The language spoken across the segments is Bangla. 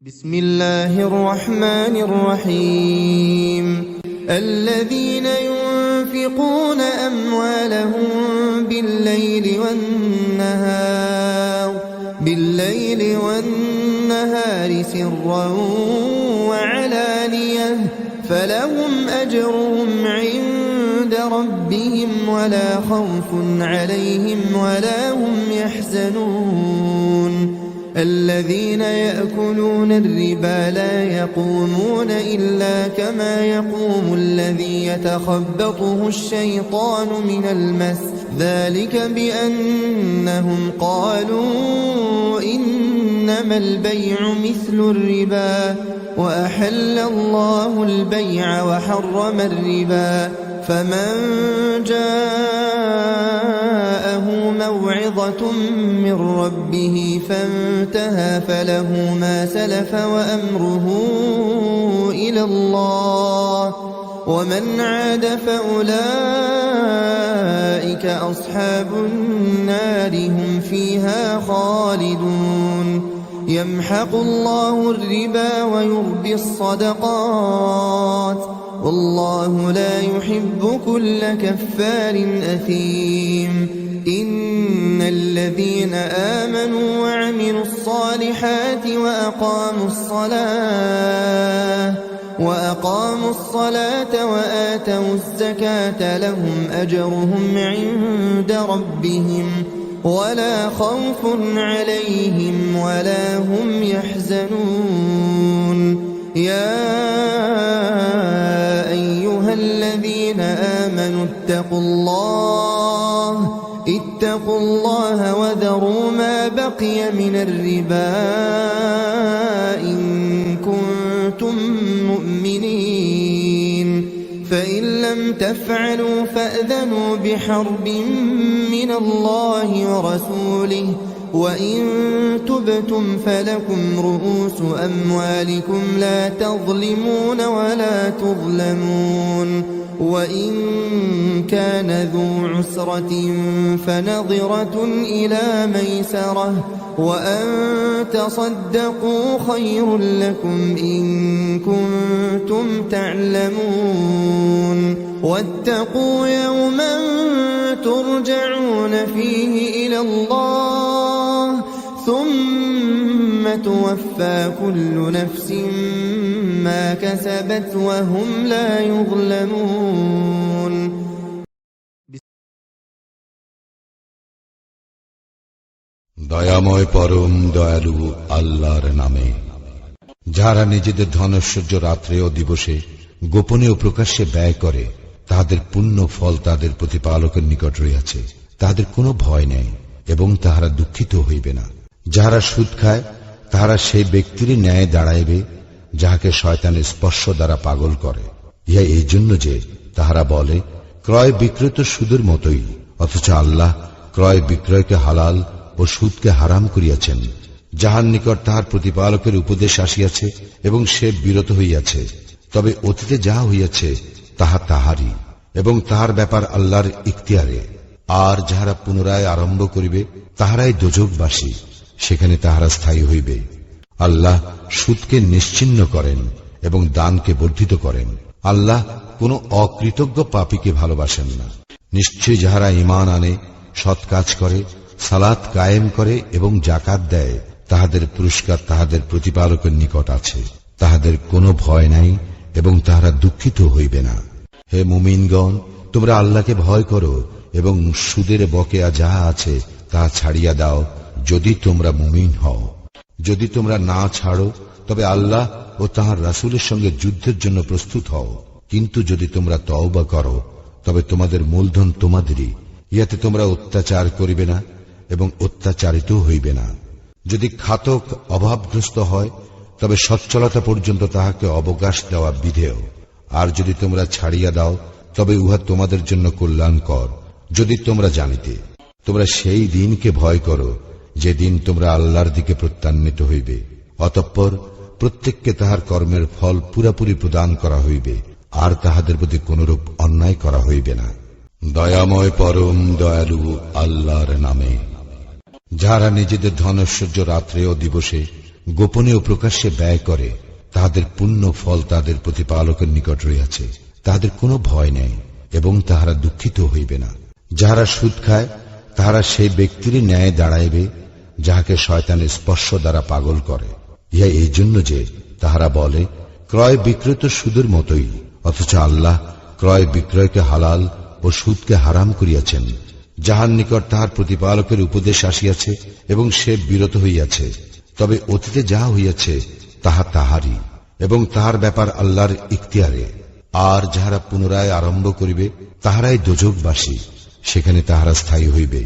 بسم الله الرحمن الرحيم الذين ينفقون أموالهم بالليل والنهار سرا وعلانية فلهم أجرهم عند ربهم ولا خوف عليهم ولا هم يحزنون الذين يأكلون الربا لا يقومون إلا كما يقوم الذي يتخبطه الشيطان من المس ذلك بأنهم قالوا إنما البيع مثل الربا وأحل الله البيع وحرم الربا فمن جاءه موعظة من ربه فانتهى فله ما سلف وأمره إلى الله ومن عاد فأولئك أصحاب النار هم فيها خالدون يمحق الله الربا ويربي الصدقات والله لا يحب كل كفار أثيم إن الذين آمنوا وعملوا الصالحات وأقاموا الصلاة وآتوا الزكاة لهم أجرهم عند ربهم ولا خوف عليهم ولا هم يحزنون يا أيها الذين آمنوا اتقوا الله وذروا ما بقي من الربا إن كنتم مؤمنين فإن لم تفعلوا فأذنوا بحرب من الله ورسوله وإن تبتم فلكم رؤوس أموالكم لا تظلمون ولا تظلمون وإن كان ذو عسرة فنظرة إلى ميسرة وأن تصدقوا خير لكم إن كنتم تعلمون واتقوا يوما ترجعون فيه إلى الله ثم توفى كل نفس ما كسبت وهم لا يظلمون দয়াময় পরম দয়ালু আল্লাহর নামে যারা নিজেদের ধনৈশ্বর্য রাত্রে ও দিবসে গোপনে ও প্রকাশ্যে ব্যয় করে তাদের পুণ্য ফল তাদের প্রতিপালকের নিকট রয়েছে তাদের কোনো ভয় নেই এবং তাহারা দুঃখিত হইবে না যাহারা সুদ খায় তাহারা সেই ব্যক্তিরই ন্যায় দাঁড়াইবে যাহাকে শয়তানের স্পর্শ দ্বারা পাগল করে ইহা এই জন্য যে তাহারা বলে ক্রয় বিক্রয় তো সুদের মতোই অথচ আল্লাহ ক্রয় বিক্রয়কে হালাল ও সুদকে হারাম করিয়াছেন যাহার নিকট তাহার প্রতিপালকের উপদেশ আসিয়াছে এবং সে বিরত হইয়াছে তবে অতীতে যাহা হইয়াছে তাহা তাহারই এবং তাহার ব্যাপার আল্লাহর ইখতিয়ারে আর যাহারা পুনরায় আরম্ভ করিবে তাহারাই দোজখবাসী সেখানে তাহারা স্থায়ী হইবে আল্লাহ সুদকে নিশ্চিহ্ন করেন এবং দানকে বর্ধিত করেন আল্লাহ কোন অকৃতজ্ঞ পাপীকে ভালোবাসেন না নিশ্চয়ই যাহারা ঈমান আনে সৎ কাজ করে সালাত কায়েম করে এবং যাকাত দেয় তাহাদের পুরস্কার তাহাদের প্রতিপালকের নিকট আছে তাহাদের কোনো ভয় নাই এবং তাহারা দুঃখিত হইবে না হে মুমিনগণ তোমরা আল্লাহকে ভয় করো এবং সুদের বকেয়া যাহা আছে তাহা ছাড়িয়া দাও যদি তোমরা মুমিন হও যদি তোমরা না ছাড়ো তবে আল্লাহ ও তাহার রাসূলের সঙ্গে যুদ্ধের জন্য প্রস্তুত হও কিন্তু যদি তোমরা তওবা করো তবে তোমাদের মূলধন তোমাদেরই ইহাতে তোমরা অত্যাচার করিবে না এবং অত্যাচারিত হইবে না যদি খাতক অভাবগ্রস্ত হয় তবে সচ্ছলতা পর্যন্ত তাহাকে অবকাশ দেওয়া বিধেয় আর যদি তোমরা ছাড়িয়া দাও তবে উহা তোমাদের জন্য কল্যাণকর যদি তোমরা জানিতে তোমরা সেই দিনকে ভয় করো যেদিন তোমরা আল্লাহর দিকে প্রত্যান্বিত হইবে অতঃপর প্রত্যেককে তাহার কর্মের ফল পুরাপুরি প্রদান করা হইবে আর তাহাদের প্রতি কোনরূপ অন্যায় করা হইবে না দয়াময় পরম দয়ালু আল্লাহর নামে যারা নিজেদের ধনৈশ্বর্য রাত্রে ও দিবসে গোপনে ও প্রকাশ্যে ব্যয় করে, তাহাদের পুণ্য ফল তাদের প্রতিপালকের নিকট রইয়াছে। তাহাদের কোনো ভয় নেই এবং তাহারা দুঃখিত হইবে না। যাহারা সুদ খায় তাহারা সেই ব্যক্তিরই ন্যায় দাঁড়াইবে যাহাকে শয়তানের স্পর্শ দ্বারা পাগল করে। ইহা এই জন্য যে তাহারা বলে, ক্রয় বিক্রয় তো সুদের মতোই, অথচ আল্লাহ ক্রয় বিক্রয়কে হালাল ও সুদকে হারাম করিয়াছেন। যাহার নিকট তাহার প্রতিপালকের উপদেশ আসিয়াছে এবং সে বিরত হইয়াছে, তবে অতীতে যাহা হইয়াছে তাহা তাহারই, এবং তাহার ব্যাপার আল্লাহর ইখতিয়ারে। আর যাহারা পুনরায় আরম্ভ করিবে তাহারাই দোজখবাসী, সেখানে তাহারা স্থায়ী হইবে।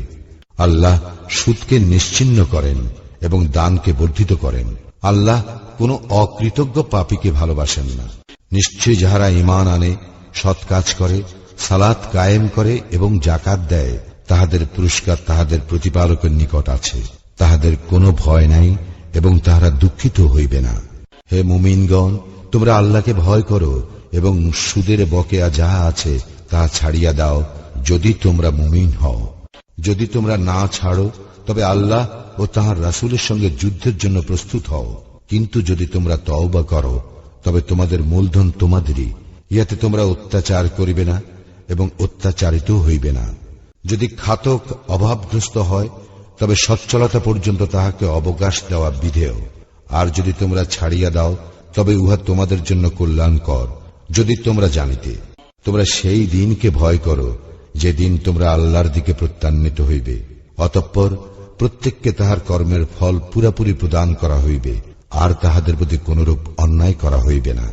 আল্লাহ সুদকে নিশ্চিহ্ন করেন এবং দানকে বর্ধিত করেন। আল্লাহ কোন অকৃতজ্ঞ পাপীকে ভালোবাসেন না। নিশ্চয় যাহারা ঈমান আনে, সৎ কাজ করে, সালাত কায়েম করে এবং যাকাত দেয়, তাহাদের পুরস্কার তাহাদের প্রতিপালকের নিকট আছে। তাহাদের কোনো ভয় নাই এবং তাহারা দুঃখিত হইবে না। হে মুমিনগণ, তোমরা আল্লাহকে ভয় করো এবং সুদের বকেয়া যাহা আছে তাহা ছাড়িয়া দাও, যদি তোমরা মুমিন হও। যদি তোমরা না ছাড়ো তবে আল্লাহ ও তাহার রাসূলের সঙ্গে যুদ্ধের জন্য প্রস্তুত হও। কিন্তু যদি তোমরা তওবা করো তবে তোমাদের মূলধন তোমাদেরই, ইহাতে তোমরা অত্যাচার করিবে না এবং অত্যাচারিত হইবে না। যদি খাতক অভাবগ্রস্ত হয় তবে সচ্ছলতা পর্যন্ত তাহাকে অবকাশ দেওয়া বিধেয়। আর যদি তোমরা ছাড়িয়া দাও তবে উহা তোমাদের জন্য কল্যাণকর, যদি তোমরা জানিতে। তোমরা সেই দিনকে ভয় করো যেদিন তোমরা আল্লাহর দিকে প্রত্যান্বিত হইবে। অতঃপর প্রত্যেককে তাহার কর্মের ফল পুরাপুরি প্রদান করা হইবে, আর তাহাদের প্রতি কোনরূপ অন্যায় করা হইবে না।